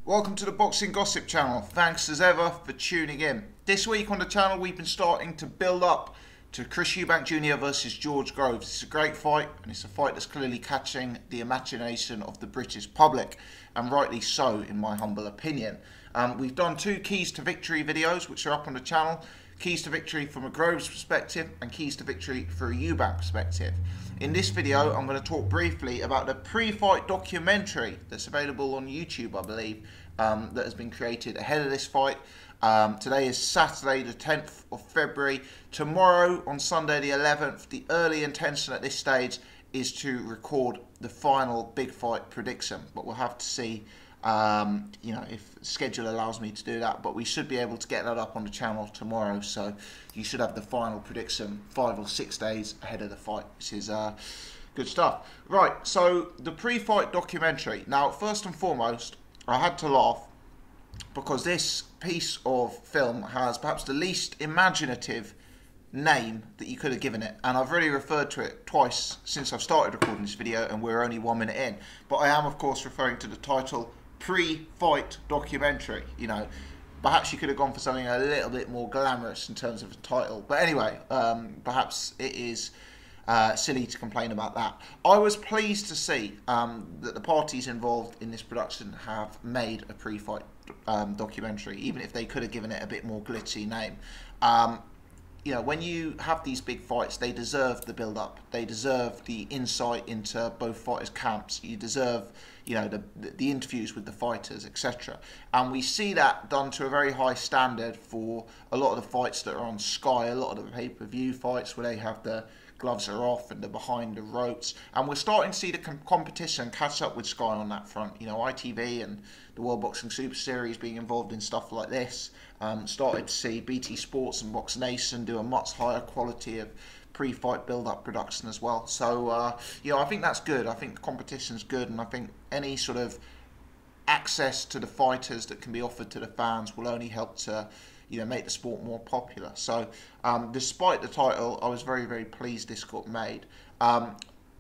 Welcome to the Boxing Gossip channel. Thanks as ever for tuning in. This week on the channel we've been starting to build up to Chris Eubank Jr. versus George Groves. It's a great fight, and it's a fight that's clearly catching the imagination of the British public, and rightly so in my humble opinion. We've done two Keys to Victory videos which are up on the channel. Keys to Victory from a Groves perspective and Keys to Victory for a Eubank perspective. In this video I'm going to talk briefly about the pre-fight documentary that's available on YouTube, I believe, that has been created ahead of this fight. Today is Saturday the 10th of February. Tomorrow on Sunday the 11th, the early intention at this stage is to record the final big fight prediction, but we'll have to see if the schedule allows me to do that, but we should be able to get that up on the channel tomorrow, so you should have the final prediction 5 or 6 days ahead of the fight, which is good stuff. Right, so the pre-fight documentary. Now, first and foremost, I had to laugh because this piece of film has perhaps the least imaginative name that you could have given it, and I've already referred to it twice since I've started recording this video, and we're only 1 minute in, but I am of course referring to the title pre-fight documentary. You know, perhaps you could have gone for something a little bit more glamorous in terms of a title, but anyway, perhaps it is silly to complain about that. I was pleased to see that the parties involved in this production have made a pre-fight documentary, even if they could have given it a bit more glitzy name. You know, when you have these big fights, they deserve the build-up. They deserve the insight into both fighters' camps. You deserve, you know, the interviews with the fighters, etc. And we see that done to a very high standard for a lot of the fights that are on Sky, a lot of the pay-per-view fights where they have the gloves are off and they're behind the ropes. And we're starting to see the competition catch up with Sky on that front. You know, ITV and the World Boxing Super Series being involved in stuff like this. Started to see BT Sports and Box Nation do a much higher quality of pre-fight build-up production as well. So, you know, I think that's good. I think the competition's good, and I think any sort of access to the fighters that can be offered to the fans will only help to, you know, make the sport more popular. So, despite the title, I was very, very pleased this got made.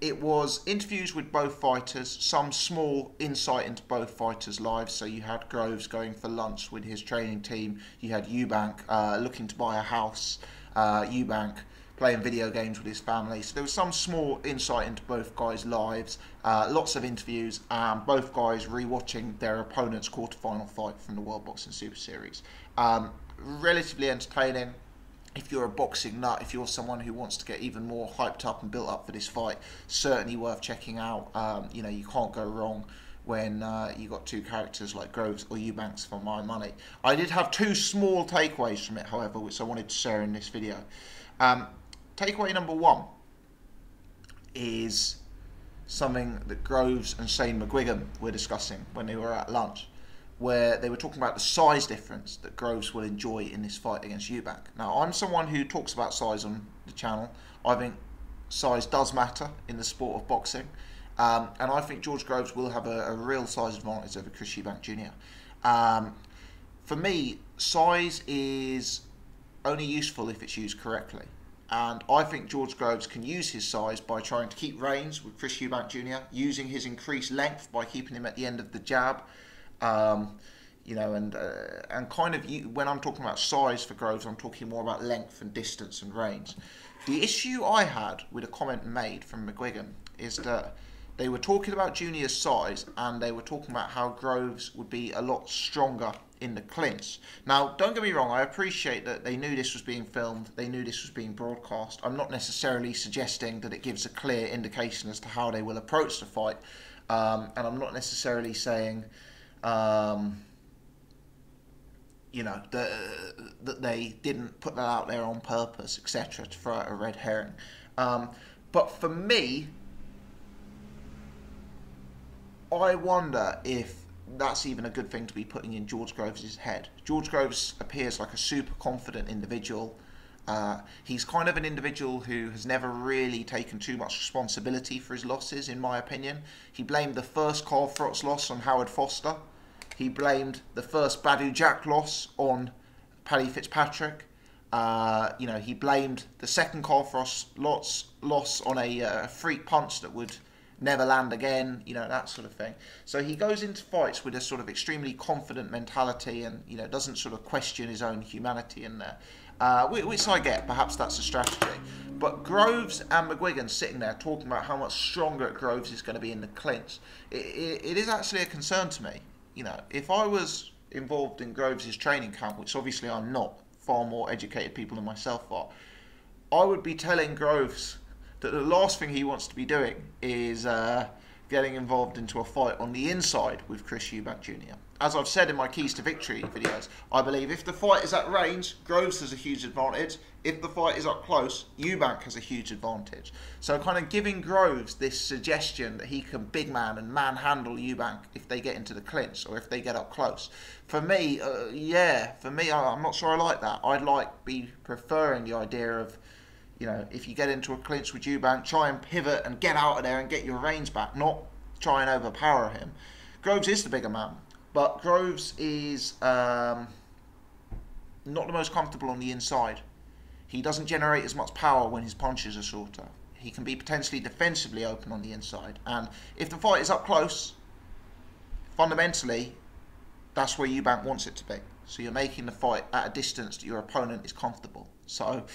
It was interviews with both fighters, some small insight into both fighters' lives. So you had Groves going for lunch with his training team. You had Eubank looking to buy a house. Eubank playing video games with his family. So there was some small insight into both guys' lives. Lots of interviews. Both guys rewatching their opponent's quarterfinal fight from the World Boxing Super Series. Relatively entertaining. If you're a boxing nut, if you're someone who wants to get even more hyped up and built up for this fight, certainly worth checking out. You know, you can't go wrong when you got two characters like Groves or Eubanks for my money. I did have two small takeaways from it, however, which I wanted to share in this video. Takeaway number one is something that Groves and Shane McGuigan were discussing when they were at lunch, where they were talking about the size difference that Groves will enjoy in this fight against Eubank. Now, I'm someone who talks about size on the channel. I think size does matter in the sport of boxing, and I think George Groves will have a real size advantage over Chris Eubank Jr. For me, size is only useful if it's used correctly. And I think George Groves can use his size by trying to keep reins with Chris Eubank Jr., using his increased length by keeping him at the end of the jab. You know, and kind of, when I'm talking about size for Groves, I'm talking more about length and distance and range. The issue I had with a comment made from McGuigan is that they were talking about Junior's size, and they were talking about how Groves would be a lot stronger in the clinch. Now, don't get me wrong, I appreciate that they knew this was being filmed, they knew this was being broadcast. I'm not necessarily suggesting that it gives a clear indication as to how they will approach the fight, and I'm not necessarily saying you know, that they didn't put that out there on purpose, etc., to throw out a red herring. But for me, I wonder if that's even a good thing to be putting in George Groves' head. George Groves appears like a super confident individual. He's kind of an individual who has never really taken too much responsibility for his losses, in my opinion. He blamed the first Carl Froch loss on Howard Foster. He blamed the first Badu Jack loss on Paddy Fitzpatrick. You know, he blamed the second Carl Froch loss on a freak punch that would never land again, you know, that sort of thing. So he goes into fights with a sort of extremely confident mentality and, you know, doesn't sort of question his own humanity in there. Which I get, perhaps that's a strategy. But Groves and McGuigan sitting there talking about how much stronger Groves is going to be in the clinch. It is actually a concern to me. You know, if I was involved in Groves' training camp, which obviously I'm not, far more educated people than myself are, I would be telling Groves that the last thing he wants to be doing is getting involved into a fight on the inside with Chris Eubank Jr. As I've said in my Keys to Victory videos, I believe if the fight is at range, Groves has a huge advantage. If the fight is up close, Eubank has a huge advantage. So kind of giving Groves this suggestion that he can big man and manhandle Eubank if they get into the clinch or if they get up close. For me, I'm not sure I like that. I'd be preferring the idea of, you know, if you get into a clinch with Eubank, try and pivot and get out of there and get your range back, not try and overpower him. Groves is the bigger man, but Groves is not the most comfortable on the inside. He doesn't generate as much power when his punches are shorter. He can be potentially defensively open on the inside. And if the fight is up close, fundamentally, that's where Eubank wants it to be. So you're making the fight at a distance that your opponent is comfortable. So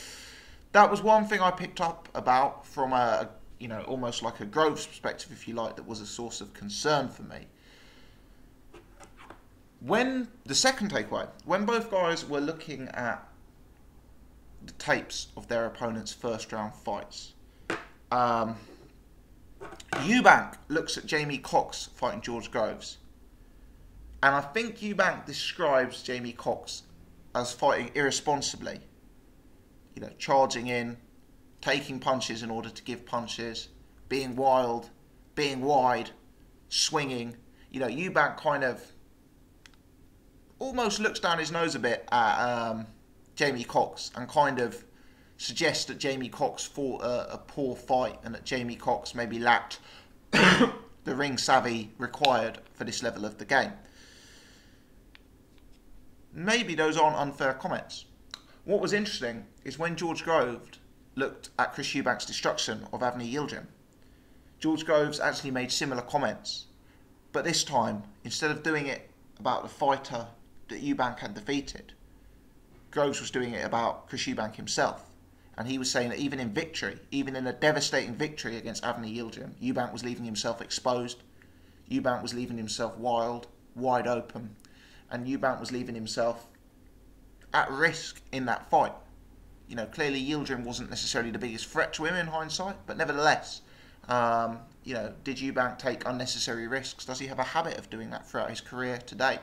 that was one thing I picked up about from a, you know, almost like a Groves perspective, if you like, that was a source of concern for me. When the second takeaway, when both guys were looking at the tapes of their opponent's first round fights, Eubank looks at Jamie Cox fighting George Groves, and I think Eubank describes Jamie Cox as fighting irresponsibly. You know, charging in, taking punches in order to give punches, being wild, being wide, swinging. You know, Eubank kind of almost looks down his nose a bit at Jamie Cox and kind of suggests that Jamie Cox fought a poor fight and that Jamie Cox maybe lacked the ring savvy required for this level of the game. Maybe those aren't unfair comments. What was interesting is when George Groves looked at Chris Eubank's destruction of Avni Yildirim, George Groves actually made similar comments, but this time, instead of doing it about the fighter that Eubank had defeated, Groves was doing it about Chris Eubank himself. And he was saying that even in victory, even in a devastating victory against Avni Yildirim, Eubank was leaving himself exposed, Eubank was leaving himself wild, wide open, and Eubank was leaving himself at risk in that fight. You know, clearly Yildirim wasn't necessarily the biggest threat to him in hindsight, but nevertheless, you know, did Eubank take unnecessary risks? Does he have a habit of doing that throughout his career to date?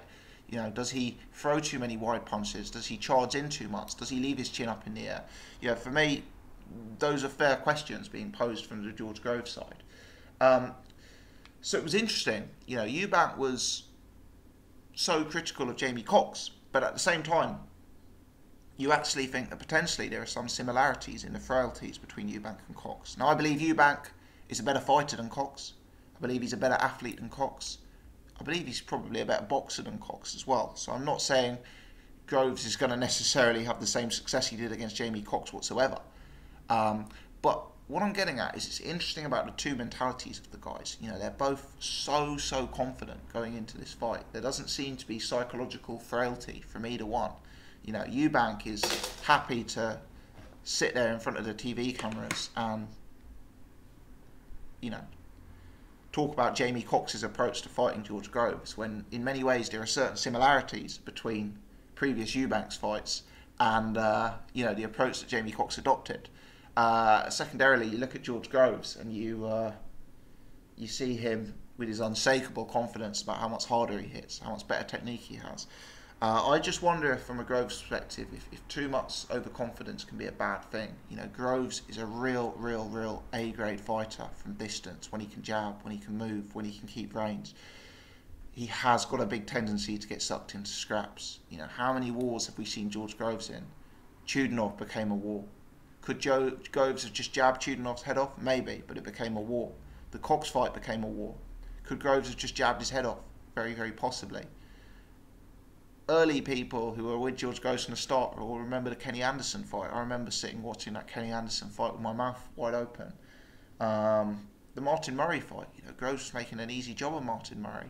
You know, does he throw too many wide punches? Does he charge in too much? Does he leave his chin up in the air? You know, for me, those are fair questions being posed from the George Groves side. So it was interesting. You know, Eubank was so critical of Jamie Cox, but at the same time, you actually think that potentially there are some similarities in the frailties between Eubank and Cox. Now, I believe Eubank is a better fighter than Cox. I believe he's a better athlete than Cox. I believe he's probably a better boxer than Cox as well. So I'm not saying Groves is going to necessarily have the same success he did against Jamie Cox whatsoever. But what I'm getting at is it's interesting about the two mentalities of the guys. You know, they're both so confident going into this fight. There doesn't seem to be psychological frailty from either one. You know, Eubank is happy to sit there in front of the TV cameras and, you know, talk about Jamie Cox's approach to fighting George Groves, when in many ways there are certain similarities between previous Eubanks fights and, you know, the approach that Jamie Cox adopted. Secondarily, you look at George Groves and you see him with his unshakable confidence about how much harder he hits, how much better technique he has. I just wonder if, from a Groves perspective, if too much overconfidence can be a bad thing. You know, Groves is a real A-grade fighter from distance, when he can jab, when he can move, when he can keep range. He has got a big tendency to get sucked into scraps. You know, how many wars have we seen George Groves in? Chudinov became a war. Could Groves have just jabbed Chudinov's head off? Maybe, but it became a war. The Cox fight became a war. Could Groves have just jabbed his head off? Very possibly. Early people who were with George Groves from the start will remember the Kenny Anderson fight. I remember sitting watching that Kenny Anderson fight with my mouth wide open. the Martin Murray fight. Groves was making an easy job of Martin Murray.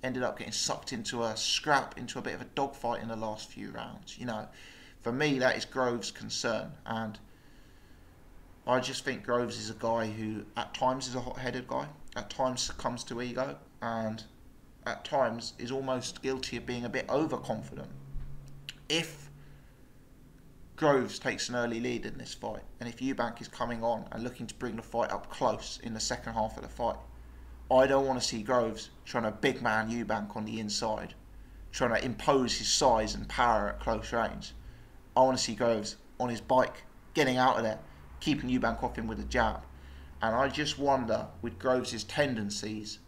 Ended up getting sucked into a scrap, into a bit of a dogfight in the last few rounds. For me, that is Groves' concern. And I just think Groves is a guy who at times is a hot-headed guy, at times succumbs to ego, and at times is almost guilty of being a bit overconfident. If Groves takes an early lead in this fight, and if Eubank is coming on and looking to bring the fight up close in the second half of the fight, I don't want to see Groves trying to big man Eubank on the inside, trying to impose his size and power at close range. I want to see Groves on his bike, getting out of there, keeping Eubank off him with a jab. And I just wonder, with Groves' tendencies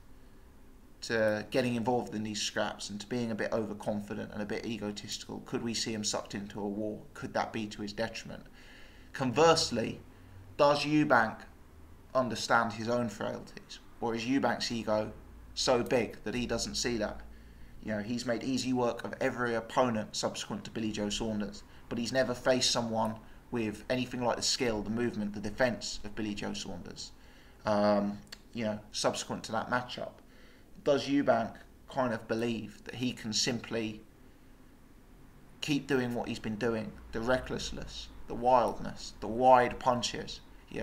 to getting involved in these scraps and to being a bit overconfident and a bit egotistical, could we see him sucked into a war? Could that be to his detriment? Conversely, does Eubank understand his own frailties? Or is Eubank's ego so big that he doesn't see that? He's made easy work of every opponent subsequent to Billy Joe Saunders, but he's never faced someone with anything like the skill, the movement, the defence of Billy Joe Saunders, subsequent to that matchup. Does Eubank kind of believe that he can simply keep doing what he's been doing, the recklessness, the wildness, the wide punches?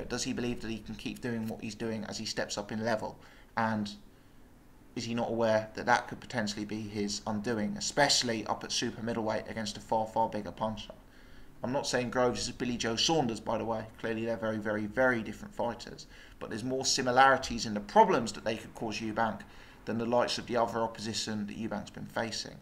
Does he believe that he can keep doing what he's doing as he steps up in level? And is he not aware that that could potentially be his undoing, especially up at super middleweight against a far, far bigger puncher? I'm not saying Groves is Billy Joe Saunders, by the way. Clearly they're very, very, very different fighters. But there's more similarities in the problems that they could cause Eubank than the likes of the other opposition that Eubank's been facing.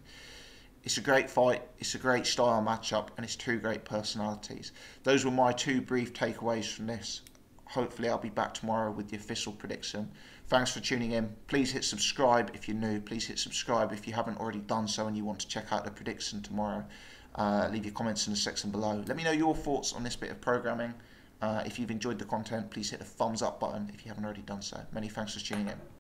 It's a great fight, it's a great style matchup, and it's two great personalities. Those were my two brief takeaways from this. Hopefully I'll be back tomorrow with the official prediction. Thanks for tuning in. Please hit subscribe if you're new. Please hit subscribe if you haven't already done so and you want to check out the prediction tomorrow. Leave your comments in the section below. Let me know your thoughts on this bit of programming. If you've enjoyed the content, please hit the thumbs up button if you haven't already done so. Many thanks for tuning in.